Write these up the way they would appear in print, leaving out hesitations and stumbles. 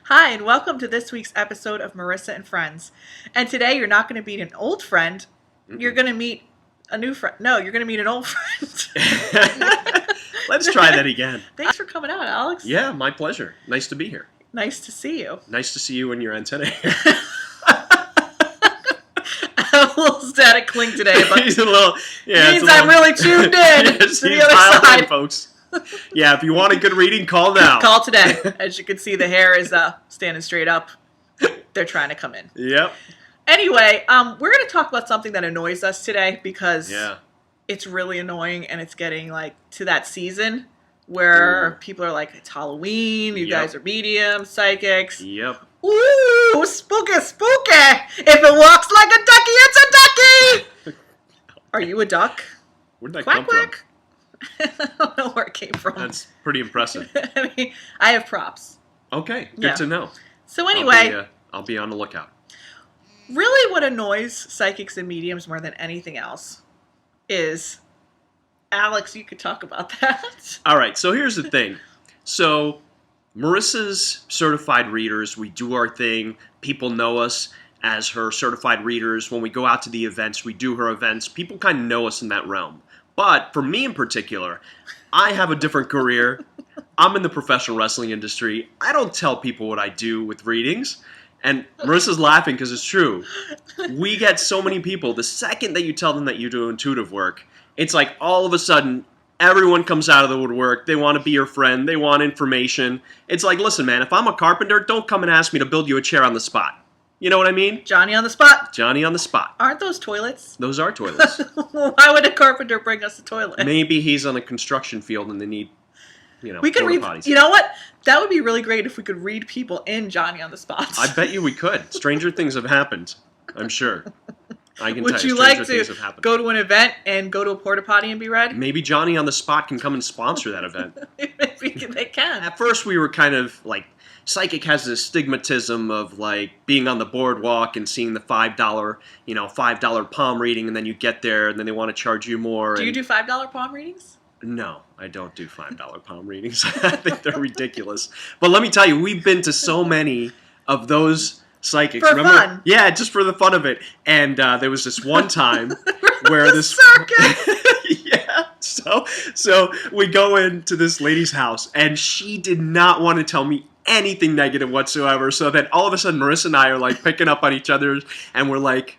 Hi, and welcome to this week's episode of Marissa and Friends. And today you're not going to meet an old friend. You're going to meet a new friend. No, you're going to meet an old friend. Let's try that again. Thanks for coming out, Alex. Yeah, my pleasure. Nice to be here. Nice to see you. Nice to see you and your antennae. A little static cling today, but He's a little, yeah, means I'm really tuned in yes, to the he's other dialed in, side. folks. Yeah, if you want a good reading, call now. Call today. As you can see, the hair is standing straight up. They're trying to come in. Yep. Anyway, we're going to talk about something that annoys us today because Yeah. it's really annoying and it's getting to that season where people are like, it's Halloween, you guys are mediums, psychics. Yep. Ooh, spooky, spooky. If it walks like a ducky, it's a ducky. Are you a duck? Where did that Quack, come quack. I don't know where it came from. from? That's pretty impressive. I mean, I have props. Okay, good Yeah. to know. So anyway, I'll be on the lookout. really what annoys psychics and mediums more than anything else is, Alex, you could talk about that. All right, so here's the thing. So Marissa's certified readers, we do our thing. People know us as her certified readers. When we go out to the events, we do her events. People kind of know us in that realm. But for me in particular, I have a different career. I'm in the professional wrestling industry. I don't tell people what I do with readings. And Marissa's laughing because it's true. We get so many people. The second that you tell them that you do intuitive work, it's like all of a sudden, everyone comes out of the woodwork. They want to be your friend. They want information. It's like, listen, man, if I'm a carpenter, don't come and ask me to build you a chair on the spot. You know what I mean? Johnny on the spot. Johnny on the spot. Aren't those toilets? Those are toilets. Why would a carpenter bring us a toilet? Maybe he's on a construction field and they need, we could read. potties. You know what? That would be really great if we could read people in Johnny on the spot. I bet you we could. Stranger things have happened. I'm sure. I can Would tell you stranger like things to have happened. go to an event and go to a porta potty and be read? Maybe Johnny on the spot can come and sponsor that event. Maybe they can. At first, we were kind of like, psychic has this stigmatism of like being on the boardwalk and seeing the $5 palm reading, and then you get there and then they want to charge you more. Do you do $5 palm readings? No, I don't do $5 palm readings. I think they're ridiculous. But let me tell you, we've been to so many of those psychics. For fun. Yeah, just for the fun of it. And there was this one time where this circus. yeah. So we go into this lady's house, and she did not want to tell me anything negative whatsoever. So then all of a sudden, Marissa and I are like picking up on each other, and we're like,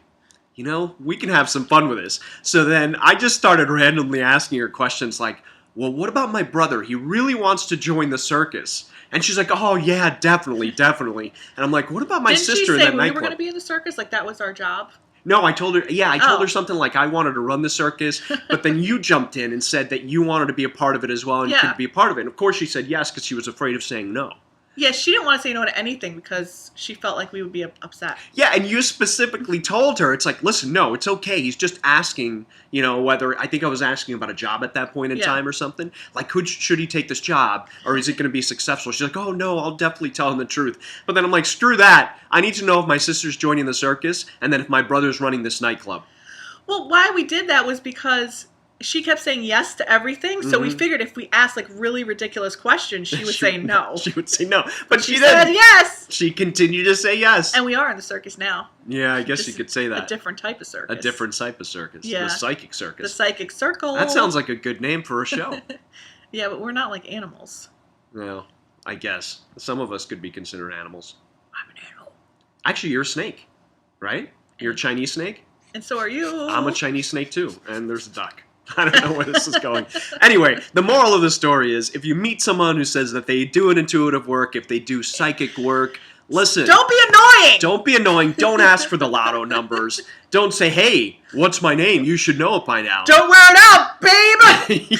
we can have some fun with this. So then I just started randomly asking her questions like, well, what about my brother? He really wants to join the circus. And she's like, oh, yeah, definitely. And I'm like, what about my sister in that we nightclub? were going to be in the circus? Like that was our job? No, I told her, I told her something like I wanted to run the circus, but then you jumped in and said that you wanted to be a part of it as well and you could be a part of it. And of course she said yes because she was afraid of saying no. Yeah, she didn't want to say no to anything because she felt like we would be upset. Yeah, and you specifically told her, it's like, listen, no, it's okay. He's just asking, whether, I think I was asking about a job at that point in time or something. Like, should he take this job or is it going to be successful? She's like, oh, no, I'll definitely tell him the truth. But then I'm like, screw that. I need to know if my sister's joining the circus and then if my brother's running this nightclub. Well, why we did that was because she kept saying yes to everything, so we figured if we asked really ridiculous questions, she would say no. She would say no, but she said didn't. yes. She continued to say yes. And we are in the circus now. Yeah, I guess Just you could say that. A different type of circus. A different type of circus. Yeah. The psychic circus. The psychic circle. That sounds like a good name for a show. Yeah, but we're not like animals. Well, I guess. Some of us could be considered animals. I'm an animal. Actually, you're a snake, right? You're a Chinese snake? And so are you. I'm a Chinese snake too, and there's a duck. I don't know where this is going. Anyway, the moral of the story is if you meet someone who says that they do an intuitive work, if they do psychic work, listen. Don't be annoying! Don't be annoying. Don't ask for the lotto numbers. Don't say, hey, what's my name? You should know it by now. Don't wear it out, babe!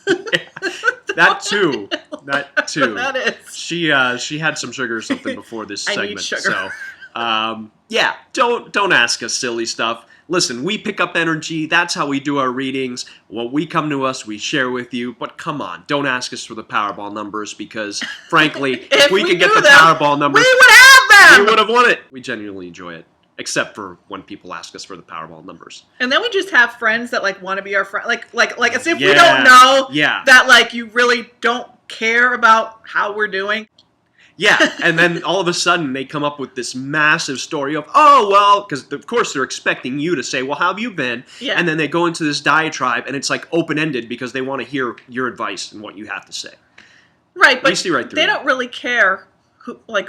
Yeah, that too. That is. She had some sugar or something before this segment. I need sugar. So, don't ask us silly stuff. Listen, we pick up energy. That's how we do our readings. When we come to us, we share with you. But come on, don't ask us for the Powerball numbers because, frankly, if we could get the Powerball numbers, we would have them! We would have won it. We genuinely enjoy it. Except for when people ask us for the Powerball numbers. And then we just have friends that want to be our friend, like as if we don't know that you really don't care about how we're doing. Yeah, and then all of a sudden they come up with this massive story of, oh, well, because of course they're expecting you to say, well, how have you been? Yeah. And then they go into this diatribe, and it's like open-ended because they want to hear your advice and what you have to say. Right, but We see right through they that. don't really care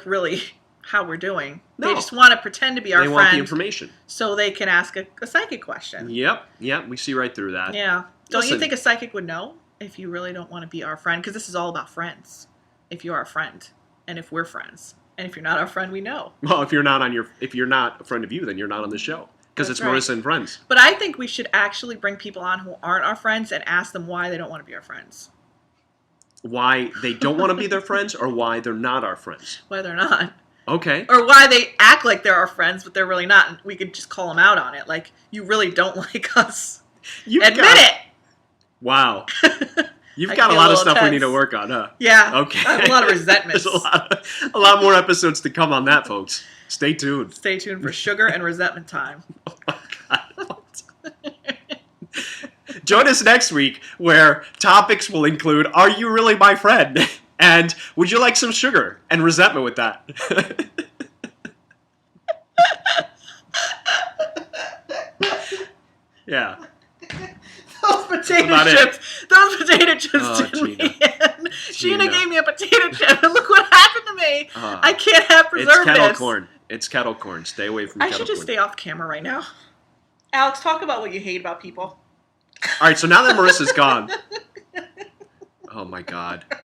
really how we're doing. No. They just want to pretend to be our They friend want the information. so they can ask a psychic question. Yep, we see right through that. Yeah. Don't you Listen. think a psychic would know if you really don't want to be our friend? Because this is all about friends. If you're our friend, and if we're friends, and if you're not our friend, we know. Well, if you're not a friend of you, then you're not on the show because it's That's right. Marissa and Friends. But I think we should actually bring people on who aren't our friends and ask them why they don't want to be our friends. Why they don't want to be their friends, or why they're not our friends. Why they're not. Okay. Or why they act like they're our friends, but they're really not. And we could just call them out on it. Like, you really don't like us. Admit it! Wow. You've I got can a be a lot of little stuff we need tense. to work on, huh? Yeah. Okay. I have a lot of resentments. There's a lot more episodes to come on that, folks. Stay tuned. Stay tuned for sugar and resentment time. Oh my God. Join us next week where topics will include, are you really my friend? And would you like some sugar and resentment with that? Yeah. Those potato About it. chips. Those potato chips Oh, did me Gina. in. Gina Gina. gave me a potato chip, and look what happened to me. I can't have preservatives. It's kettle corn. It's kettle corn. Stay away from I kettle should just corn. stay off camera right now. Alex, talk about what you hate about people. All right, so now that Marissa's gone. Oh my God.